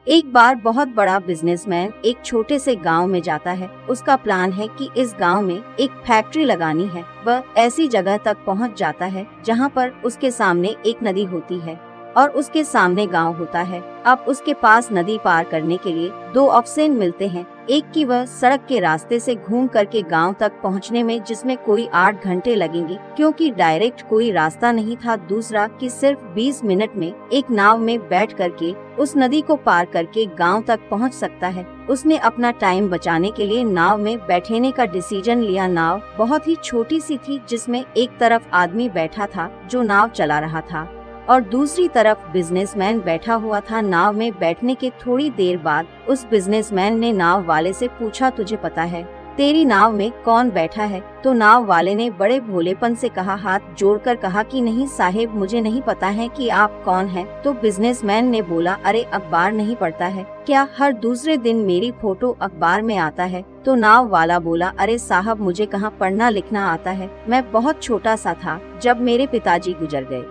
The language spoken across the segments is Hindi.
एक बार बहुत बड़ा बिजनेसमैन एक छोटे से गांव में जाता है। उसका प्लान है कि इस गांव में एक फैक्ट्री लगानी है। वह ऐसी जगह तक पहुंच जाता है जहां पर उसके सामने एक नदी होती है और उसके सामने गांव होता है। अब उसके पास नदी पार करने के लिए दो ऑप्शन मिलते हैं। एक कि वह सड़क के रास्ते से घूम करके गांव तक पहुंचने में जिसमें कोई 8 घंटे लगेंगे क्योंकि डायरेक्ट कोई रास्ता नहीं था। दूसरा कि सिर्फ 20 मिनट में एक नाव में बैठ करके उस नदी को पार करके गांव तक पहुंच सकता है। उसने अपना टाइम बचाने के लिए नाव में बैठने का डिसीजन लिया। नाव बहुत ही छोटी सी थी जिसमें एक तरफ आदमी बैठा था जो नाव चला रहा था और दूसरी तरफ बिजनेसमैन बैठा हुआ था। नाव में बैठने के थोड़ी देर बाद उस बिजनेसमैन ने नाव वाले से पूछा, तुझे पता है तेरी नाव में कौन बैठा है? तो नाव वाले ने बड़े भोलेपन से कहा, हाथ जोड़कर कहा कि नहीं साहेब, मुझे नहीं पता है कि आप कौन हैं। तो बिजनेसमैन ने बोला, अरे अखबार नहीं पढ़ता है क्या? हर दूसरे दिन मेरी फोटो अखबार में आता है। तो नाव वाला बोला, अरे साहब, मुझे कहाँ पढ़ना लिखना आता है। मैं बहुत छोटा सा था जब मेरे पिताजी गुजर गए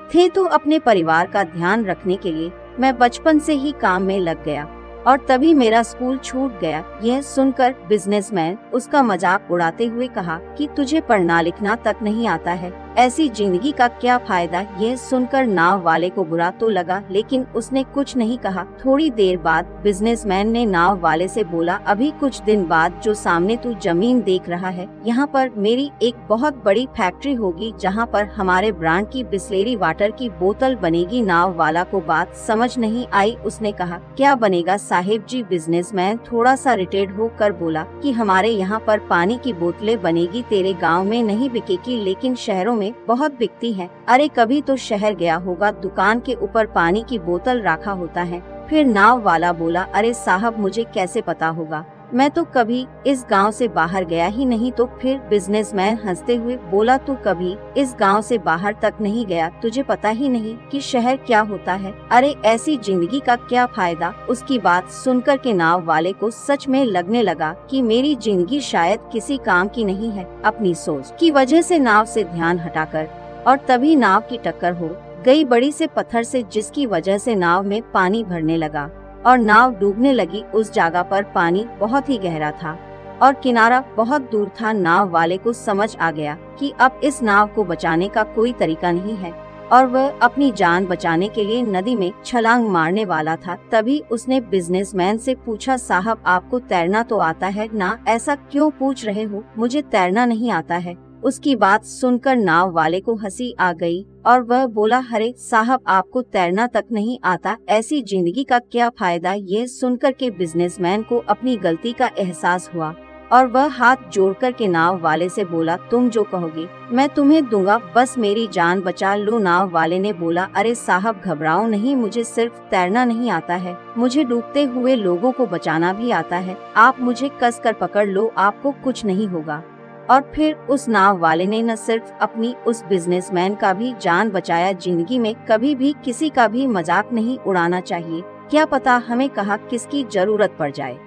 थे, तो अपने परिवार का ध्यान रखने के लिए मैं बचपन से ही काम में लग गया और तभी मेरा स्कूल छूट गया। यह सुनकर बिजनेसमैन उसका मजाक उड़ाते हुए कहा कि तुझे पढ़ना लिखना तक नहीं आता है, ऐसी जिंदगी का क्या फायदा? यह सुनकर नाव वाले को बुरा तो लगा लेकिन उसने कुछ नहीं कहा। थोड़ी देर बाद बिजनेसमैन ने नाव वाले से बोला, अभी कुछ दिन बाद जो सामने तू जमीन देख रहा है, यहाँ पर मेरी एक बहुत बड़ी फैक्ट्री होगी जहाँ पर हमारे ब्रांड की बिस्लेरी वाटर की बोतल बनेगी। नाव वाला को बात समझ नहीं आई। उसने कहा, क्या बनेगा साहेब जी? बिजनेसमैन थोड़ा सा इरिटेट होकर बोला कि हमारे यहाँ पर पानी की बोतलें बनेगी, तेरे गाँव में नहीं बिकेगी लेकिन शहरों में बहुत बिकती है। अरे कभी तो शहर गया होगा, दुकान के ऊपर पानी की बोतल रखा होता है। फिर नाव वाला बोला, अरे साहब, मुझे कैसे पता होगा, मैं तो कभी इस गांव से बाहर गया ही नहीं। तो फिर बिजनेसमैन हंसते हुए बोला, तू कभी इस गांव से बाहर तक नहीं गया, तुझे पता ही नहीं कि शहर क्या होता है। अरे ऐसी जिंदगी का क्या फायदा? उसकी बात सुनकर के नाव वाले को सच में लगने लगा कि मेरी जिंदगी शायद किसी काम की नहीं है। अपनी सोच की वजह से नाव से ध्यान हटाकर और तभी नाव की टक्कर हो गई बड़ी से पत्थर से, जिसकी वजह से नाव में पानी भरने लगा और नाव डूबने लगी। उस जगह पर पानी बहुत ही गहरा था और किनारा बहुत दूर था। नाव वाले को समझ आ गया कि अब इस नाव को बचाने का कोई तरीका नहीं है और वह अपनी जान बचाने के लिए नदी में छलांग मारने वाला था। तभी उसने बिजनेसमैन से पूछा, साहब, आपको तैरना तो आता है ना? ऐसा क्यों पूछ रहे हो? मुझे तैरना नहीं आता है। उसकी बात सुनकर नाव वाले को हंसी आ गई और वह बोला, अरे साहब, आपको तैरना तक नहीं आता, ऐसी जिंदगी का क्या फायदा? ये सुनकर के बिजनेसमैन को अपनी गलती का एहसास हुआ और वह हाथ जोड़कर के नाव वाले से बोला, तुम जो कहोगे मैं तुम्हें दूंगा, बस मेरी जान बचा लो। नाव वाले ने बोला, अरे साहब, घबराओ नहीं, मुझे सिर्फ तैरना नहीं आता है, मुझे डूबते हुए लोगों को बचाना भी आता है। आप मुझे कस कर पकड़ लो, आपको कुछ नहीं होगा। और फिर उस नाव वाले ने न सिर्फ अपनी उस बिजनेसमैन का भी जान बचाया। जिंदगी में कभी भी किसी का भी मजाक नहीं उड़ाना चाहिए, क्या पता हमें कहाँ किसकी जरूरत पड़ जाए।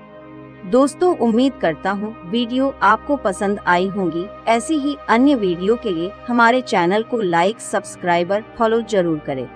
दोस्तों, उम्मीद करता हूँ वीडियो आपको पसंद आई होंगी। ऐसी ही अन्य वीडियो के लिए हमारे चैनल को लाइक, सब्सक्राइब और फॉलो जरूर करें।